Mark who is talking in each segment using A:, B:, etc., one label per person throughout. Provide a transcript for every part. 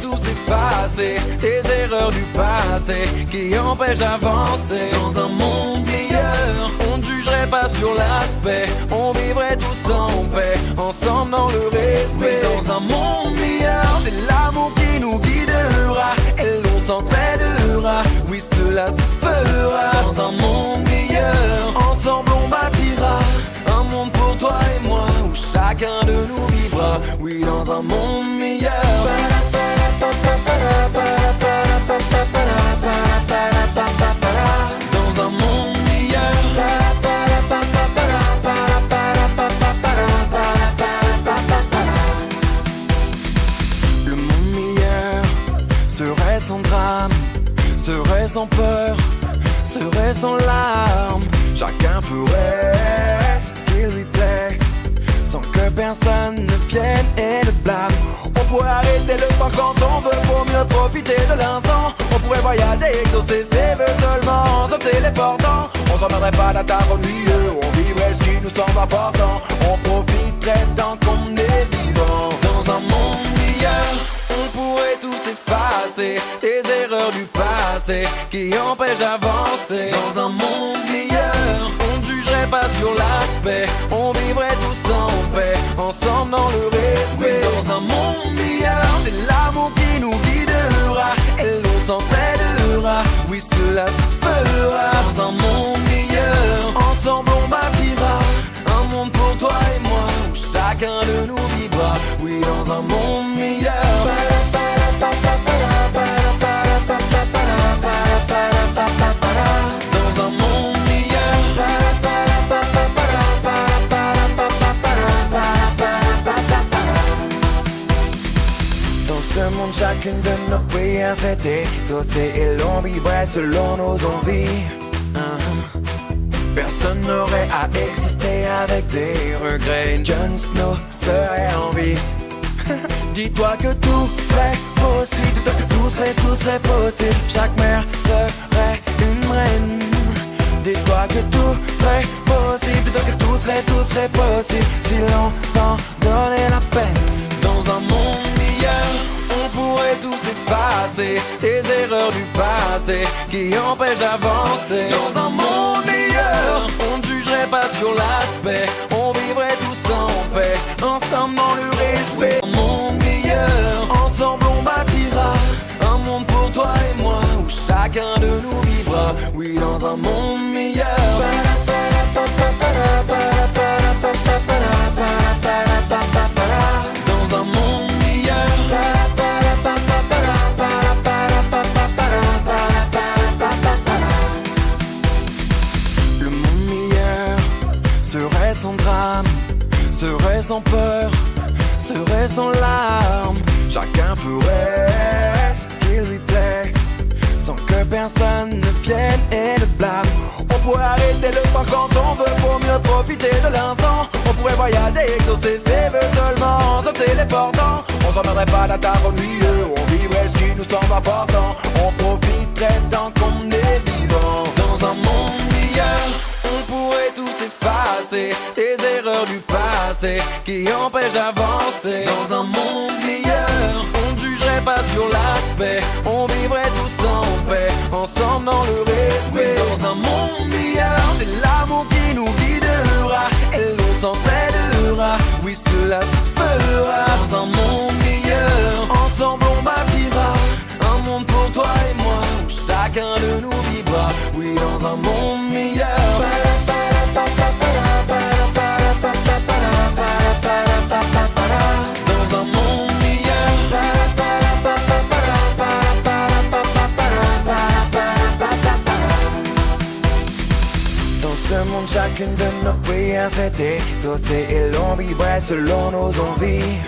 A: tous effacer les erreurs du passé qui empêchent d'avancer. Dans un monde meilleur, on ne jugerait pas sur l'aspect, on vivrait tous en paix, ensemble dans le respect. Dans un monde meilleur, c'est l'amour qui nous guidera et l'on s'entraidera, oui cela se fera. Dans un monde meilleur, ensemble on bâtira un monde pour toi et moi où chacun de nous vivra, oui dans un monde meilleur. Dans un monde meilleur. Le monde meilleur serait sans drame, serait sans peur, serait sans larmes. Chacun ferait ce qu'il lui plaît, sans que personne ne vienne et le blâme. On pourrait arrêter le temps quand on veut pour mieux profiter de l'instant. On pourrait voyager, exaucer ses vœux seulement, se téléportant. On s'en viendrait pas d'un tard ennuyeux, on vivrait ce qui nous semble important. On profiterait tant qu'on est vivant. Dans un monde meilleur, on pourrait tous effacer les erreurs du passé qui empêchent d'avancer. Dans un monde meilleur, on ne jugerait pas sur l'aspect, on vivrait tous en paix, ensemble dans le respect. Dans un monde meilleur, c'est l'amour qui nous guidera et l'on s'entraidera, oui cela se fera. Dans un monde meilleur, ensemble on bâtira un monde pour toi et moi où chacun de nous vivra, oui dans un monde meilleur. Dans un monde meilleur. Dans ce monde, chacune de nos prières serait exaucée et l'on vivrait selon nos envies. Personne n'aurait à exister avec des regrets. Jon Snow serait en vie. Dis-toi que tout serait possible, dis-toi que tout serait possible. Chaque mère serait une reine. Dis-toi que tout serait possible, dis-toi que tout serait possible si l'on s'en donnait la peine. Dans un monde meilleur, on pourrait tous effacer les erreurs du passé qui empêchent d'avancer. Dans un monde meilleur, on ne jugerait pas sur l'aspect, on vivrait tous en paix, ensemble dans le respect. Un monde meilleur, ensemble on bâtira un monde pour toi et moi où chacun de nous vivra, oui dans un monde meilleur. Dans un monde meilleur. Le monde meilleur serait sans drame, serait sans peur, serait sans larmes. Chacun ferait ce qu'il lui plaît, sans que personne ne vienne et le blâme. On pourrait arrêter le temps quand on veut pour mieux profiter de l'instant. On pourrait voyager, exaucer ses vœux seulement, se téléportant. On s'en viendrait pas d'un tard ennuyeux, on vivrait ce qui nous semble important. On profiterait tant qu'on est vivant. Dans un monde meilleur, on pourrait tous effacer les erreurs du passé qui empêchent d'avancer. Dans un monde meilleur, on ne jugerait pas sur l'aspect, on vivrait tous en paix, ensemble dans le respect. Dans un monde meilleur, c'est l'amour qui nous guidera et l'on s'entraidera, oui cela se fera. Dans un monde meilleur, ensemble on bâtira un monde pour toi et moi où chacun de nous vivra, oui dans un monde meilleur. Dans un monde meilleur. Dans ce monde, chacune de nos prières serait exaucée et l'on vivrait selon nos envies.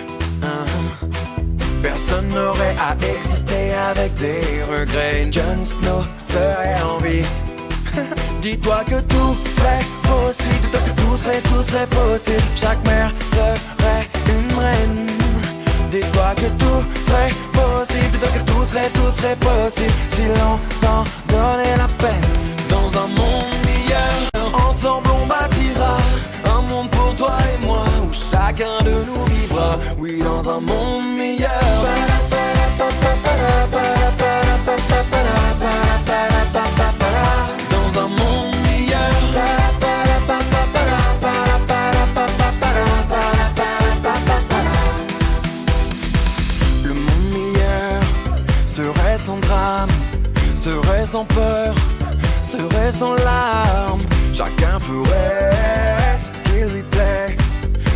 A: Personne n'aurait à exister avec des regrets. Jon Snow serait en vie. Dis-toi que tout serait possible, dis-toi que tout serait possible. Chaque mère serait une reine. Dis-toi que tout serait possible, dis-toi que tout serait possible si l'on s'en donnait la peine. Dans un monde meilleur, ensemble on bâtira un monde pour toi et moi où chacun de nous vivra, oui dans un monde meilleur. sans drame, serait sans peur, serait sans larmes. Chacun ferait ce qui lui plaît,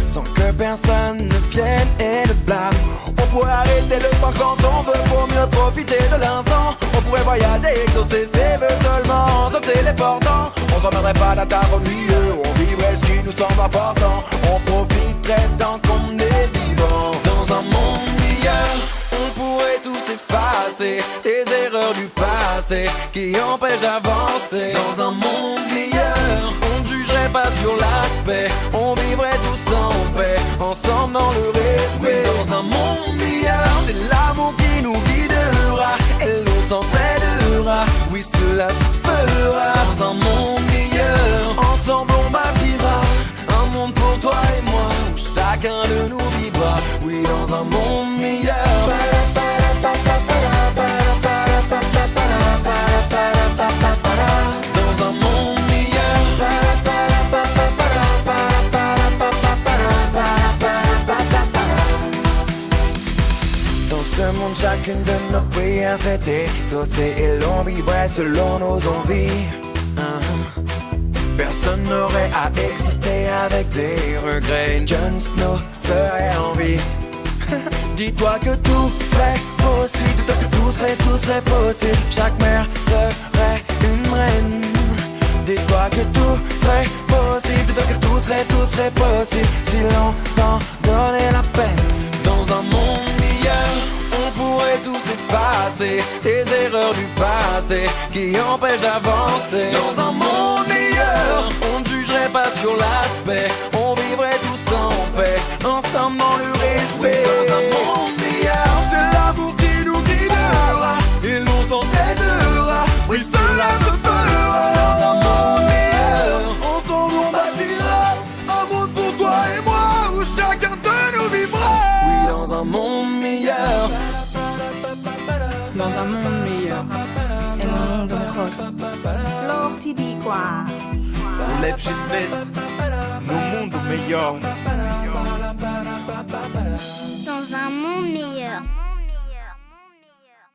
A: sans que personne ne vienne et le blâme. On pourrait arrêter le temps quand on veut pour mieux profiter de l'instant. On pourrait voyager, exaucer ses vœux seulement, se téléportant. On s'en viendrait pas d'un tard au milieu, on vivrait ce qui nous semble important. On profiterait tant qu'on est vivant. Dans un monde meilleur, on pourrait tous effacer les erreurs du passé qui empêchent d'avancer. Dans un monde meilleur, on ne jugerait pas sur l'aspect, on vivrait tous en paix, ensemble dans le respect. Dans un monde meilleur, c'est l'amour qui nous guidera et l'on s'entraînera, oui cela se fera. Dans un monde meilleur, ensemble on bâtira un monde pour toi et moi, où chacun de nous vivra, oui dans un monde meilleur. Dans un monde meilleur. Dans ce monde, chacune de nos prières serait exaucée et l'on vivrait selon nos envies. Personne n'aurait à exister avec des regrets. Jon Snow serait en vie. Dis-toi que tout serait possible, dis-toi que tout serait possible. Chaque mère serait une reine. Dis-toi que tout serait possible, dis-toi que tout serait possible, si l'on s'en donnait la peine. Dans un monde meilleur, on pourrait tous effacer les erreurs du passé qui empêchent d'avancer. Dans un monde meilleur, on ne jugerait pas sur l'aspect, on vivrait tous en paix, ensemble dans le respect. Dans un monde meilleur, c'est l'amour qui nous guidera et l'on s'entraînera, oui cela se fera. Dans un monde meilleur, ensemble on bâtira un monde pour toi et moi, où chacun de nous vivra, oui dans un monde meilleur.
B: Dans un monde meilleur, un monde mejor. โลกที่ดีกว่า
C: Lepszy świat, no mundo melhor.
D: Dans un monde meilleur.